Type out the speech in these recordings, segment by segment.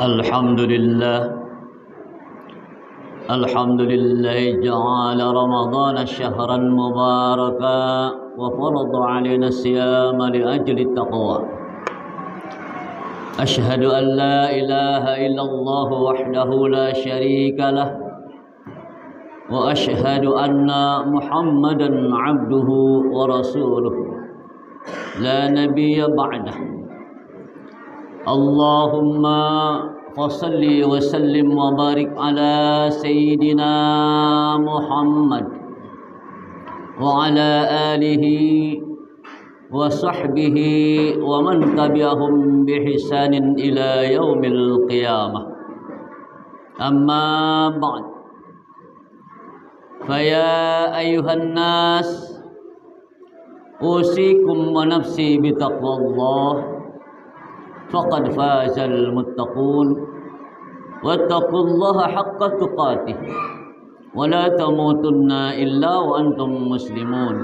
الحمد لله جعل رمضان شهرا مباركا وفرض علينا الصيام لأجل التقوى. أشهد أن لا إله إلا الله وحده لا شريك له وأشهد أن محمدا عبده ورسوله لا نبي بعده. اللهم فصل وسلم وبارك على سيدنا محمد وعلى آله وصحبه ومن تبعهم بإحسان إلى يوم القيامة. أما بعد، فيا أيها الناس أوصيكم ونفسي بتقوى الله فقد فاز المتقون واتقوا الله حق تقاته ولا تموتن إلا وأنتم مسلمون.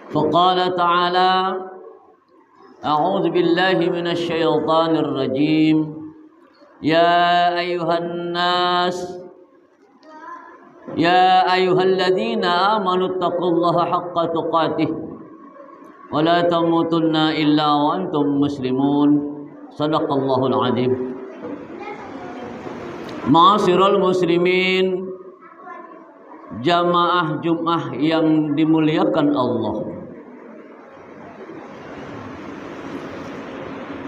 فقال تعالى: أعوذ بالله من الشيطان الرجيم. يا أيها الناس يا أيها الذين آمنوا اتقوا الله حق تقاته ولا تموتن إلا وأنتم مسلمون. صدق الله العظيم. Ma'asyiral muslimin, jamaah Jumat yang dimuliakan Allah.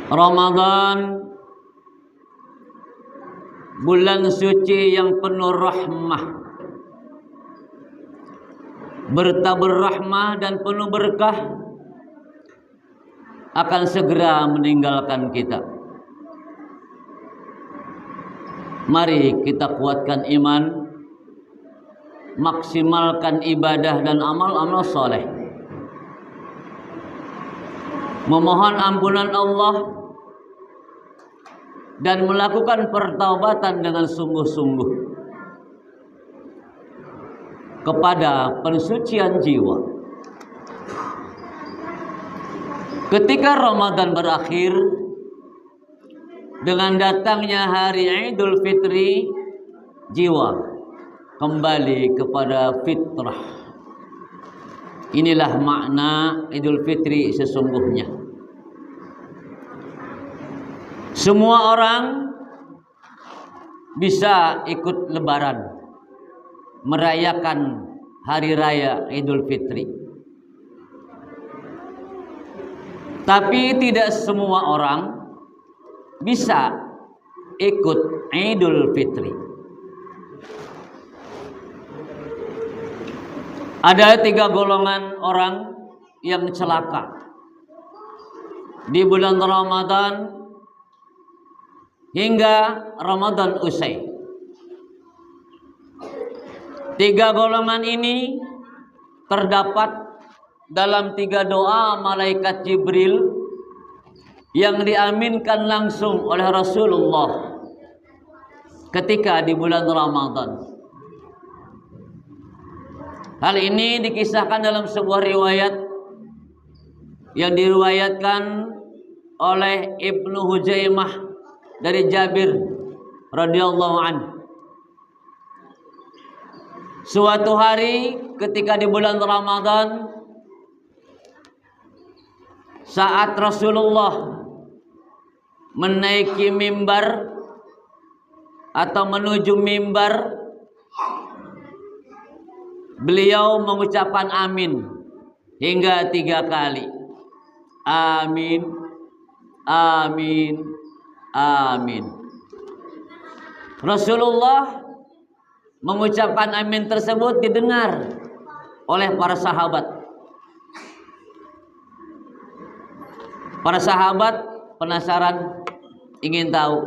Ramadan, bulan suci yang penuh rahmah, bertabur rahmah dan penuh berkah, akan segera meninggalkan kita. Mari kita kuatkan iman, maksimalkan ibadah dan amal-amal soleh, memohon ampunan Allah dan melakukan pertaubatan dengan sungguh-sungguh kepada pensucian jiwa. Ketika Ramadan berakhir dengan datangnya hari Idul Fitri, jiwa kembali kepada fitrah. Inilah makna Idul Fitri sesungguhnya. Semua orang bisa ikut lebaran, merayakan hari raya Idul Fitri. Tapi tidak semua orang bisa ikut Idul Fitri. Ada 3 golongan orang yang celaka di bulan Ramadan hingga Ramadan usai. 3 golongan ini terdapat dalam 3 doa malaikat Jibril yang diaminkan langsung oleh Rasulullah ketika di bulan Ramadan. Hal ini dikisahkan dalam sebuah riwayat yang diriwayatkan oleh Ibnu Hujaimah dari Jabir radhiyallahu anhu. Suatu hari ketika di bulan Ramadan, saat Rasulullah menaiki mimbar atau menuju mimbar, beliau mengucapkan amin hingga 3 kali. Amin, amin, amin. Rasulullah mengucapkan amin tersebut didengar oleh para sahabat. Para sahabat penasaran, ingin tahu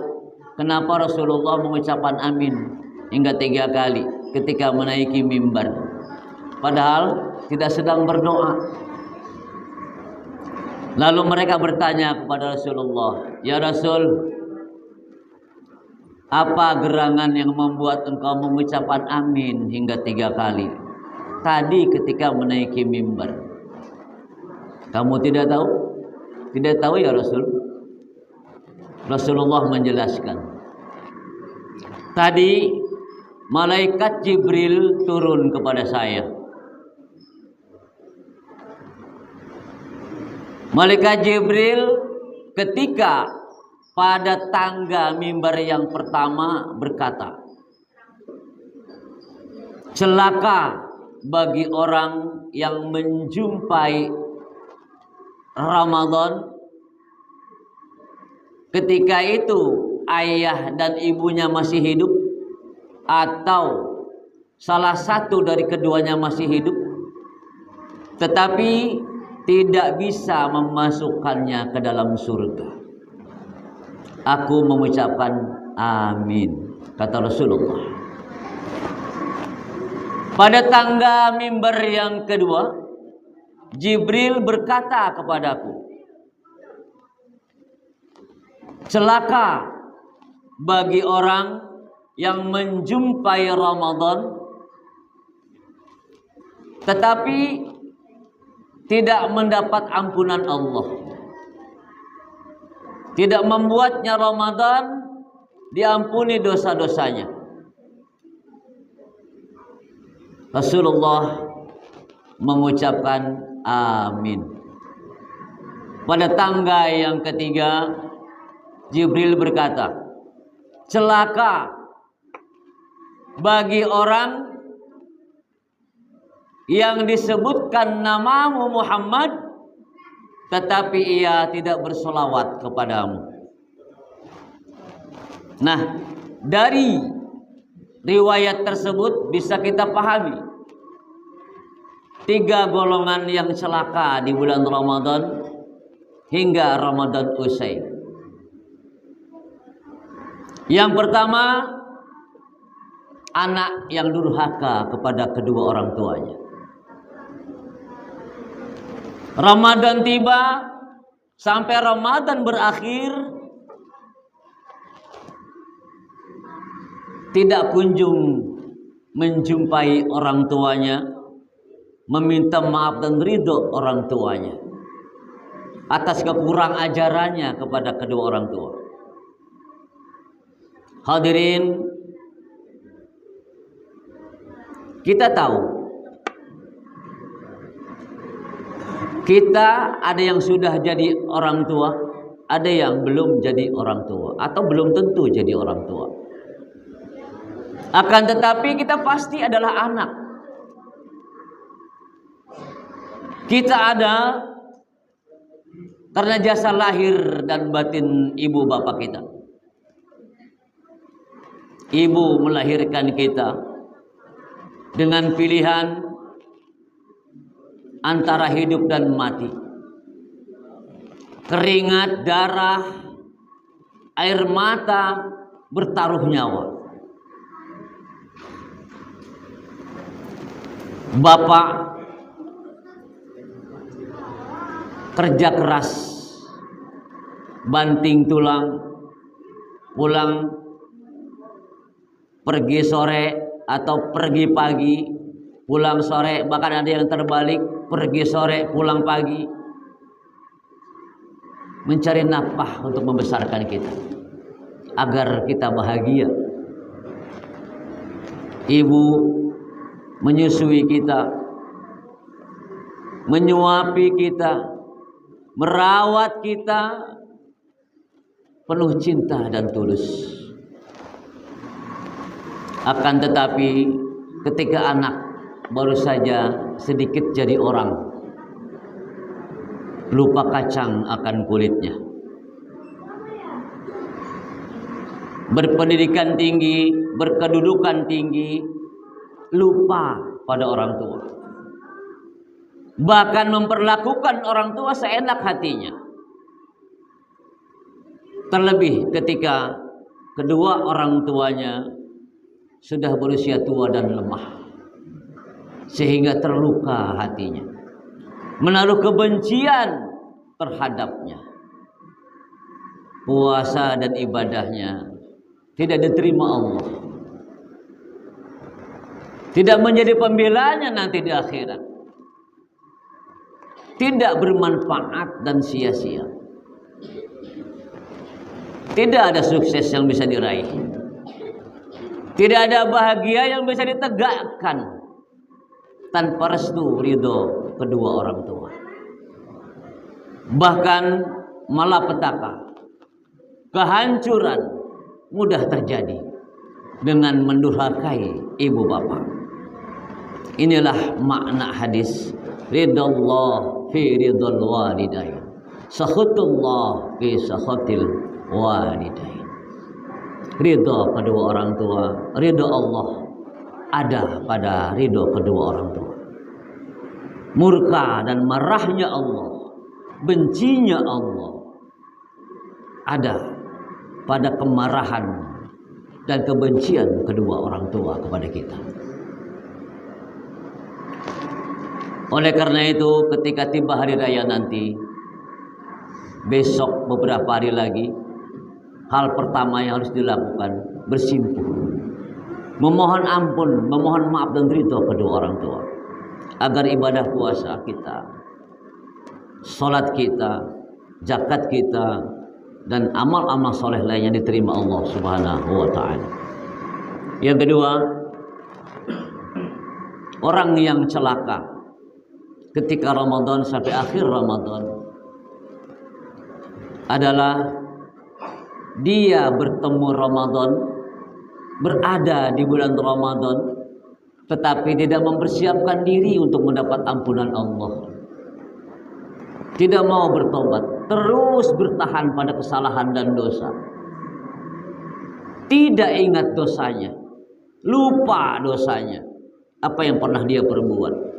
kenapa Rasulullah mengucapkan amin hingga 3 kali ketika menaiki mimbar, padahal tidak sedang berdoa. Lalu mereka bertanya kepada Rasulullah, "Ya Rasul, apa gerangan yang membuat engkau mengucapkan amin hingga 3 kali tadi ketika menaiki mimbar?" Kamu tidak tahu? Tidak tahu ya Rasul? Rasulullah menjelaskan, tadi malaikat Jibril turun kepada saya. Malaikat Jibril ketika pada tangga mimbar yang pertama berkata, celaka bagi orang yang menjumpai Ramadan ketika itu ayah dan ibunya masih hidup, atau salah satu dari keduanya masih hidup, tetapi tidak bisa memasukkannya ke dalam surga. Aku mengucapkan amin, kata Rasulullah. Pada tangga mimbar yang kedua, Jibril berkata kepadaku, celaka bagi orang yang menjumpai Ramadan tetapi tidak mendapat ampunan Allah, tidak membuatnya Ramadan diampuni dosa-dosanya. Rasulullah mengucapkan amin. Pada tangga yang ketiga, Jibril berkata, celaka bagi orang yang disebutkan namamu Muhammad tetapi ia tidak bersolawat kepadamu. Nah, dari riwayat tersebut bisa kita pahami 3 golongan yang celaka di bulan Ramadan hingga Ramadan usai. Yang pertama, anak yang durhaka kepada kedua orang tuanya. Ramadan tiba sampai Ramadan berakhir tidak kunjung menjumpai orang tuanya, meminta maaf dan ridho orang tuanya atas kekurang ajarannya kepada kedua orang tua. Hadirin, kita tahu kita ada yang sudah jadi orang tua, ada yang belum jadi orang tua, atau belum tentu jadi orang tua. Akan tetapi kita pasti adalah anak. Kita ada karena jasa lahir dan batin ibu bapak kita. Ibu melahirkan kita dengan pilihan antara hidup dan mati. Keringat, darah, air mata bertaruh nyawa. Bapak kerja keras, banting tulang, pulang pergi sore atau pergi pagi, pulang sore, bahkan ada yang terbalik, pergi sore pulang pagi, mencari nafkah untuk membesarkan kita agar kita bahagia. Ibu menyusui kita, menyuapi kita, merawat kita penuh cinta dan tulus. Akan tetapi ketika anak baru saja sedikit jadi orang, lupa kacang akan kulitnya. Berpendidikan tinggi, berkedudukan tinggi, lupa pada orang tua. Bahkan memperlakukan orang tua seenak hatinya. Terlebih ketika kedua orang tuanya sudah berusia tua dan lemah, sehingga terluka hatinya, menaruh kebencian terhadapnya. Puasa dan ibadahnya tidak diterima Allah, tidak menjadi pembelanya nanti di akhirat, tidak bermanfaat dan sia-sia. Tidak ada sukses yang bisa diraih. Tidak ada bahagia yang bisa ditegakkan tanpa restu ridho kedua orang tua. Bahkan malapetaka, kehancuran mudah terjadi dengan mendurhakai ibu bapak. Inilah makna hadis ridallah fi ridal walidain, sakhutullah fi sakhatil walidain. Ridho kedua orang tua, ridho Allah ada pada ridho kedua orang tua. Murka dan marahnya Allah, bencinya Allah ada pada kemarahan dan kebencian kedua orang tua kepada kita. Oleh karena itu, ketika tiba hari raya nanti, besok beberapa hari lagi, hal pertama yang harus dilakukan bersimpuh, memohon ampun, memohon maaf dan ridho kedua orang tua, agar ibadah puasa kita, sholat kita, zakat kita, dan amal-amal soleh lainnya diterima Allah Subhanahu wa Ta'ala. Yang kedua, orang yang celaka ketika Ramadan sampai akhir Ramadan adalah dia bertemu Ramadan, berada di bulan Ramadan, tetapi tidak mempersiapkan diri untuk mendapat ampunan Allah. Tidak mau bertobat, terus bertahan pada kesalahan dan dosa. Tidak ingat dosanya, lupa dosanya, apa yang pernah dia perbuat.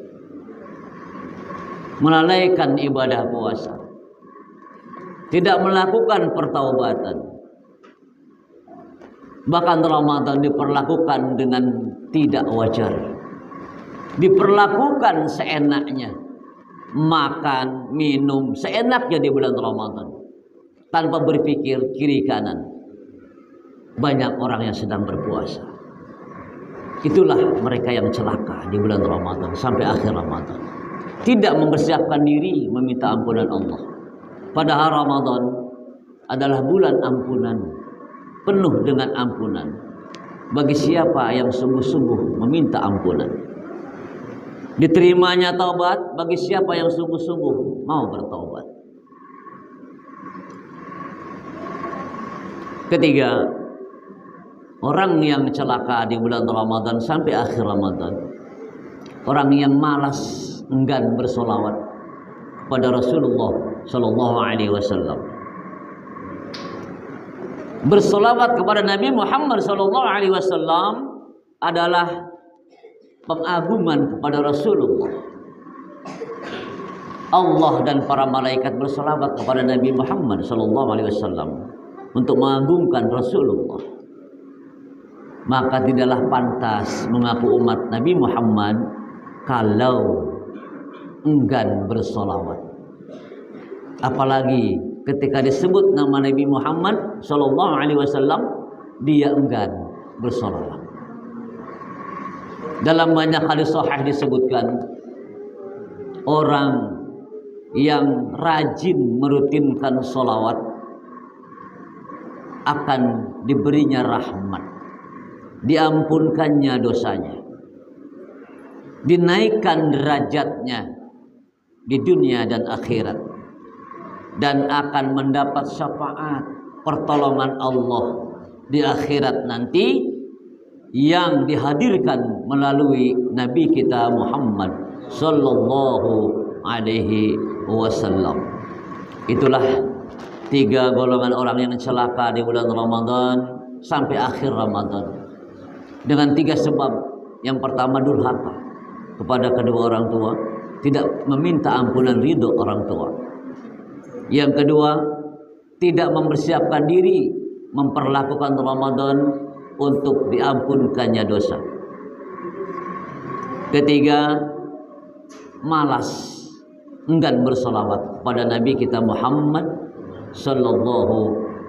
Melalaikan ibadah puasa, tidak melakukan pertaubatan. Bahkan Ramadan diperlakukan dengan tidak wajar, diperlakukan seenaknya, makan, minum seenaknya di bulan Ramadan, tanpa berpikir kiri kanan. Banyak orang yang sedang berpuasa. Itulah mereka yang celaka di bulan Ramadan sampai akhir Ramadan. Tidak mempersiapkan diri meminta ampunan Allah. Padahal Ramadan adalah bulan ampunan, penuh dengan ampunan bagi siapa yang sungguh-sungguh meminta ampunan. Diterimanya taubat bagi siapa yang sungguh-sungguh mau bertaubat. Ketiga, orang yang celaka di bulan Ramadan sampai akhir Ramadan, orang yang malas, enggan bersolawat kepada Rasulullah Sallallahu Alaihi Wasallam. Bersolawat kepada Nabi Muhammad Sallallahu Alaihi Wasallam adalah pengagungan kepada Rasulullah. Allah dan para malaikat bersolawat kepada Nabi Muhammad Sallallahu Alaihi Wasallam untuk mengagungkan Rasulullah. Maka tidaklah pantas mengaku umat Nabi Muhammad kalau enggan bersolawat. Apalagi ketika disebut nama Nabi Muhammad Sallallahu Alaihi Wasallam, dia enggan bersolawat. Dalam banyak hadis sahih disebutkan, orang yang rajin merutinkan solawat akan diberinya rahmat, diampunkannya dosanya, dinaikkan derajatnya di dunia dan akhirat, dan akan mendapat syafaat pertolongan Allah di akhirat nanti yang dihadirkan melalui Nabi kita Muhammad Sallallahu Alaihi Wasallam. Itulah tiga golongan orang yang celaka di bulan Ramadan sampai akhir Ramadan dengan tiga sebab. Yang pertama, durhaka kepada kedua orang tua, tidak meminta ampunan ridho orang tua. Yang kedua, tidak mempersiapkan diri memperlakukan Ramadan untuk diampunkannya dosa. Ketiga, malas, enggan bersolawat pada Nabi kita Muhammad Sallallahu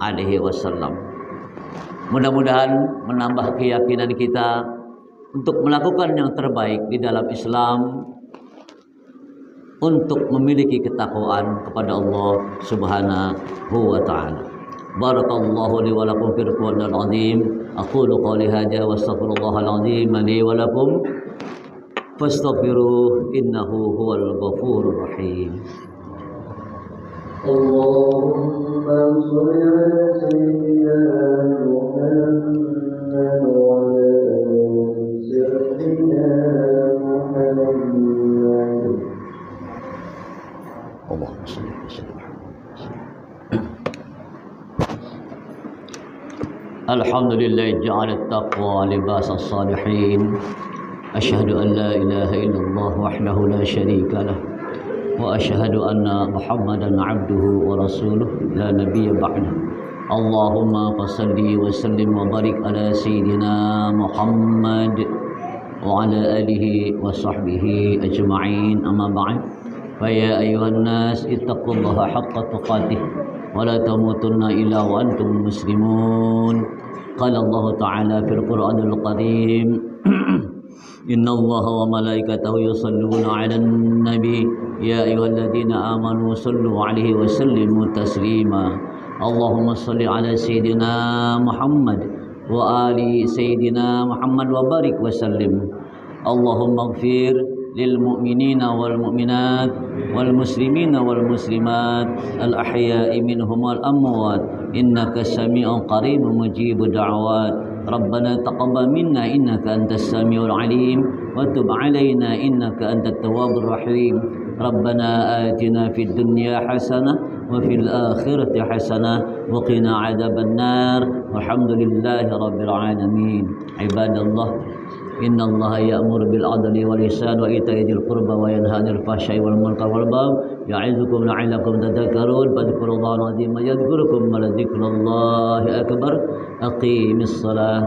Alaihi Wasallam. Mudah-mudahan menambah keyakinan kita untuk melakukan yang terbaik di dalam Islam, untuk memiliki ketakwaan kepada Allah Subhanahu wa Ta'ala. Barakallahu li wa lakum fil Qur'anil azim. Aqulu qawli hadza wa astaghfirullahal azim li wa lakum fastaghfiruhu innahu huwal ghafurur rahim. Allahumma shalli ala sayyidina Muhammad wa ala sayyidina Muhammad. Allahumma shalli ala sayyidina Alhamdulillah ja'ala at-taqwa libas as-salihin. Asyhadu an la ilaha illallah wahdahu la syarika lah wa asyhadu anna Muhammadan 'abduhu wa rasuluh la nabiyya ba'da. Allahumma salli wa sallim wa barik ala sayyidina Muhammad wa ala alihi wa sahbihi ajma'in. Amma ba'd. Fa ya ayyuhan nas ittaqullaha haqqa tuqatih wa la tamutunna illa wa antum muslimun. Qala Allah Ta'ala fil Qur'anil Karim Inna Allah wa malaikatahu yusalluna 'alan nabi ya ayyuhalladzina amanu sallu 'alaihi wa sallimu taslima. Allahumma shalli 'ala sayyidina Muhammad wa ali sayyidina Muhammad wa barik wa sallim. Allahumma ighfir lil mu'minina wal mu'minat wal muslimina wal muslimat al ahya'i minhum wal amwat innaka sami'un qaribun mujibud da'awat. Rabbana taqabbal minna innaka antas samiul alim wa tub 'alaina innaka antat tawwabur rahim. Rabbana atina fid dunya hasanah wa fil akhirati hasanah wa qina 'adzaban nar. Walhamdulillahi rabbil alamin. Ibadallah, innallaha ya'muru bil 'adli wal ihsani wa ita'i dzil qurba wa yanha 'anil fahsya'i wal munkari wal baghi ya'izukum la'allakum tadhakkarun. Fadhkurullaha al-'azima yadhkurukum wa la dzikrullahi akbar. Aqimis shalah